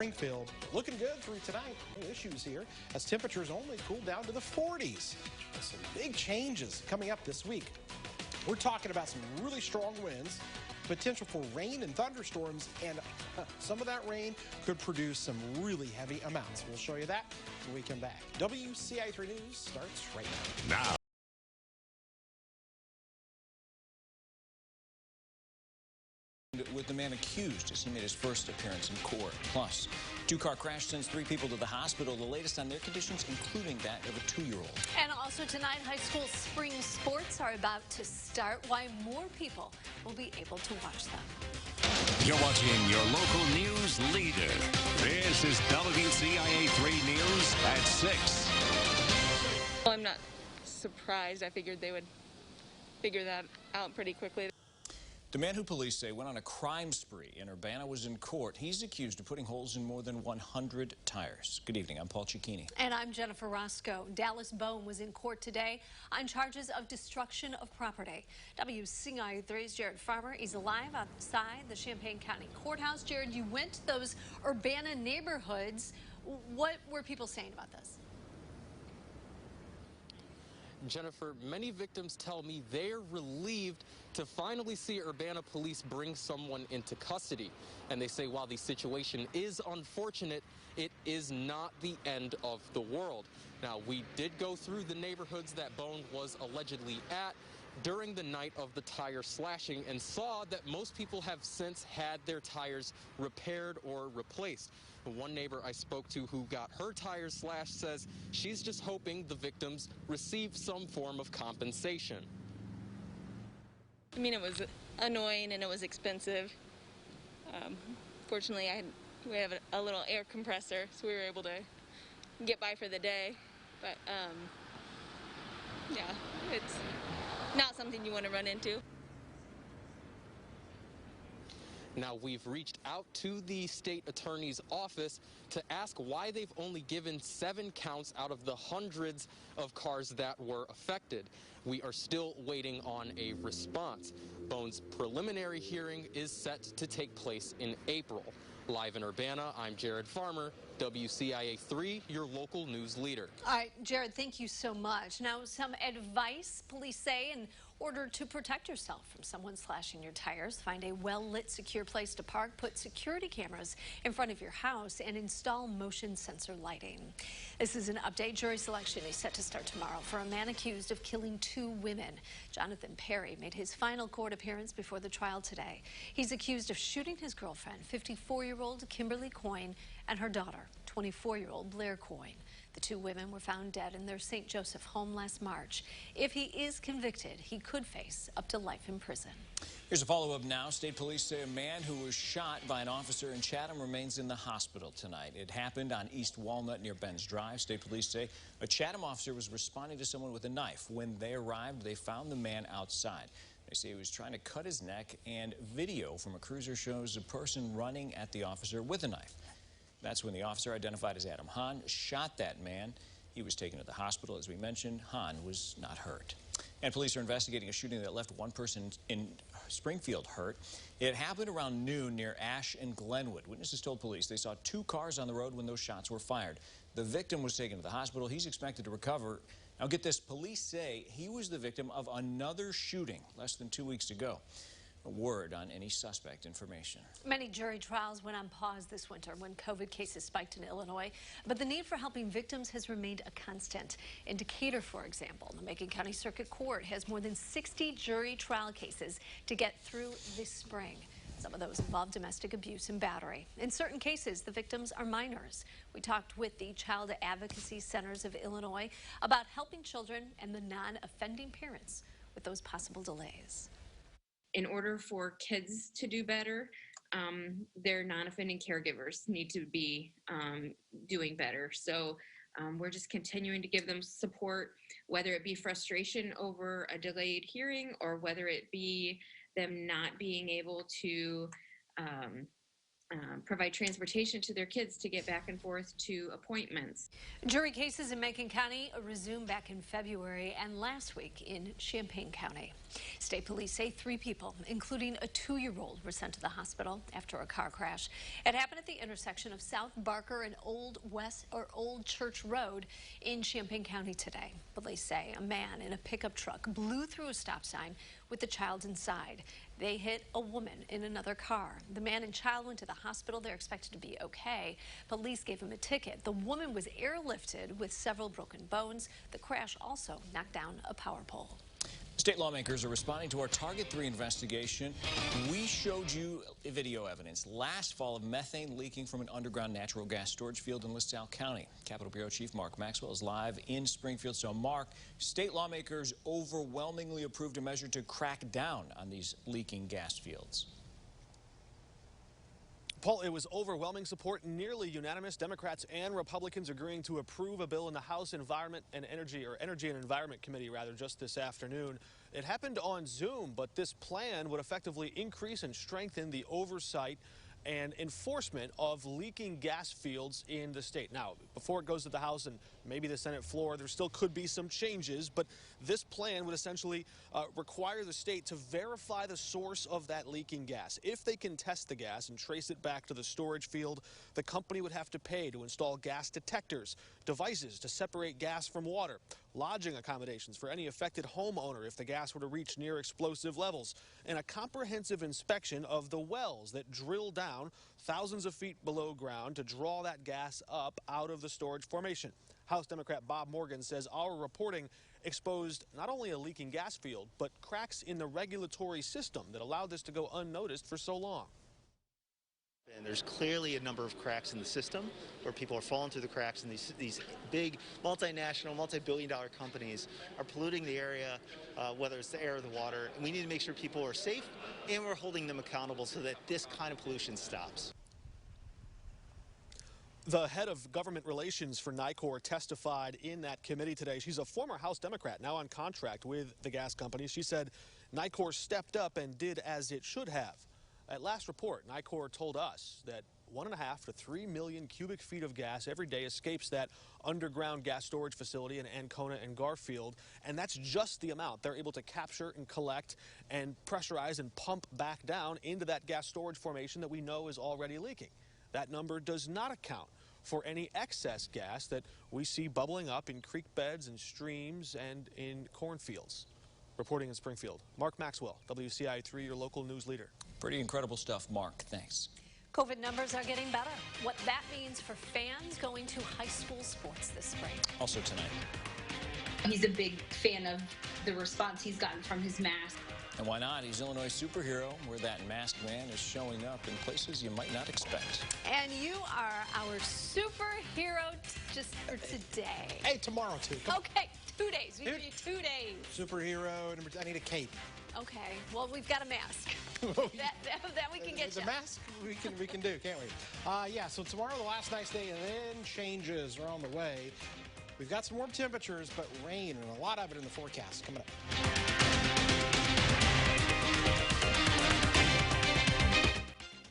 Springfield looking good through tonight. No issues here as temperatures only cool down to the 40s. Some big changes coming up this week. We're talking about some really strong winds, potential for rain and thunderstorms, and some of that rain could produce some really heavy amounts. We'll show you that when we come back. WCIA 3 News starts right now. With the man accused as he made his first appearance in court. Plus, two-car crash sends 3 people to the hospital. The latest on their conditions, including that of a 2-year-old. And also tonight, high school spring sports are about to start. Why more people will be able to watch them. You're watching your local news leader. This is WCIA 3 News at 6. Well, I'm not surprised. I figured they would figure that out pretty quickly. The man who police say went on a crime spree in Urbana was in court. He's accused of putting holes in more than 100 tires. Good evening. I'm Paul Cicchini. And I'm Jennifer Roscoe. Dallas Bone was in court today on charges of destruction of property. WCIA 3's Jared Farmer is live outside the Champaign County Courthouse. Jared, you went to those Urbana neighborhoods. What were people saying about this? Jennifer, many victims tell me they're relieved to finally see Urbana police bring someone into custody. And they say while the situation is unfortunate, it is not the end of the world. Now, we did go through the neighborhoods that Bone was allegedly at during the night of the tire slashing and saw that most people have since had their tires repaired or replaced. One neighbor I spoke to who got her tires slashed says she's just hoping the victims receive some form of compensation. I mean, it was annoying and it was expensive. Fortunately, we have a little air compressor, so we were able to get by for the day. But yeah, it's not something you want to run into. Now, we've reached out to the state attorney's office to ask why they've only given 7 counts out of the hundreds of cars that were affected. We are still waiting on a response. Bone's preliminary hearing is set to take place in April. Live in Urbana, I'm Jared Farmer, WCIA 3, your local news leader. All right, Jared, thank you so much. Now, some advice police say in order to protect yourself from someone slashing your tires: find a well-lit, secure place to park, put security cameras in front of your house, and install motion sensor lighting. This is an update. Jury selection is set to start tomorrow for a man accused of killing 2 women. Jonathan Perry made his final court appearance before the trial today. He's accused of shooting his girlfriend, 54-year-old Kimberly Coyne, and her daughter, 24-year-old Blair Coyne. The 2 women were found dead in their St. Joseph home last March. If he is convicted, he could face up to life in prison. Here's a follow-up now. State police say a man who was shot by an officer in Chatham remains in the hospital tonight. It happened on East Walnut near Ben's Drive. State police say a Chatham officer was responding to someone with a knife. When they arrived, they found the man outside. They say he was trying to cut his neck, and video from a cruiser shows a person running at the officer with a knife. That's when the officer, identified as Adam Hahn, shot that man. He was taken to the hospital. As we mentioned, Hahn was not hurt. And police are investigating a shooting that left 1 person in Springfield hurt. It happened around noon near Ash and Glenwood. Witnesses told police they saw 2 cars on the road when those shots were fired. The victim was taken to the hospital. He's expected to recover. Now get this, police say he was the victim of another shooting less than 2 weeks ago. A word on any suspect information. Many jury trials went on pause this winter when COVID cases spiked in Illinois, but the need for helping victims has remained a constant. In Decatur, for example, the Macon County Circuit Court has more than 60 jury trial cases to get through this spring. Some of those involve domestic abuse and battery. In certain cases, the victims are minors. We talked with the Child Advocacy Centers of Illinois about helping children and the non-offending parents with those possible delays. In order for kids to do better, their non-offending caregivers need to be doing better. So we're just continuing to give them support, whether it be frustration over a delayed hearing or whether it be them not being able to provide transportation to their kids to get back and forth to appointments. Jury cases in Macon County resumed back in February and last week in Champaign County. State police say 3 people, including a 2-year-old, were sent to the hospital after a car crash. It happened at the intersection of South Barker and Old Church Road in Champaign County today. Police say a man in a pickup truck blew through a stop sign with the child inside. They hit a woman in another car. The man and child went to the hospital. They're expected to be okay. Police gave him a ticket. The woman was airlifted with several broken bones. The crash also knocked down a power pole. State lawmakers are responding to our Target 3 investigation. We showed you video evidence last fall of methane leaking from an underground natural gas storage field in LaSalle County. Capitol Bureau Chief Mark Maxwell is live in Springfield. So, Mark, state lawmakers overwhelmingly approved a measure to crack down on these leaking gas fields. Paul, it was overwhelming support, nearly unanimous. Democrats and Republicans agreeing to approve a bill in the House Energy and Environment Committee, just this afternoon. It happened on Zoom, but this plan would effectively increase and strengthen the oversight and enforcement of leaking gas fields in the state. Now, before it goes to the House and maybe the Senate floor, there still could be some changes, but this plan would essentially require the state to verify the source of that leaking gas. If they can test the gas and trace it back to the storage field, the company would have to pay to install gas detectors, devices to separate gas from water, lodging accommodations for any affected homeowner if the gas were to reach near explosive levels, and a comprehensive inspection of the wells that drill down thousands of feet below ground to draw that gas up out of the storage formation. House Democrat Bob Morgan says our reporting exposed not only a leaking gas field, but cracks in the regulatory system that allowed this to go unnoticed for so long. And there's clearly a number of cracks in the system where people are falling through the cracks, and these big multinational, multi-billion-dollar companies are polluting the area, whether it's the air or the water. And we need to make sure people are safe, and we're holding them accountable so that this kind of pollution stops. The head of government relations for NICOR testified in that committee today. She's a former House Democrat, now on contract with the gas company. She said NICOR stepped up and did as it should have. At last report, NICOR told us that 1.5 to 3 million cubic feet of gas every day escapes that underground gas storage facility in Ancona and Garfield, and that's just the amount they're able to capture and collect and pressurize and pump back down into that gas storage formation that we know is already leaking. That number does not account for any excess gas that we see bubbling up in creek beds and streams and in cornfields. Reporting in Springfield, Mark Maxwell, WCIA 3, your local news leader. Pretty incredible stuff, Mark. Thanks. COVID numbers are getting better. What that means for fans going to high school sports this spring. Also tonight. He's a big fan of the response he's gotten from his mask. And why not? He's Illinois superhero, where that masked man is showing up in places you might not expect. And you are our superhero just for today. Hey, tomorrow too. Okay, 2 days. We give you 2 days. Superhero, I need a cape. Okay, well, we've got a mask. that we can get you. The mask we can do, can't we? Yeah, so tomorrow, the last nice day, and then changes are on the way. We've got some warm temperatures, but rain and a lot of it in the forecast coming up.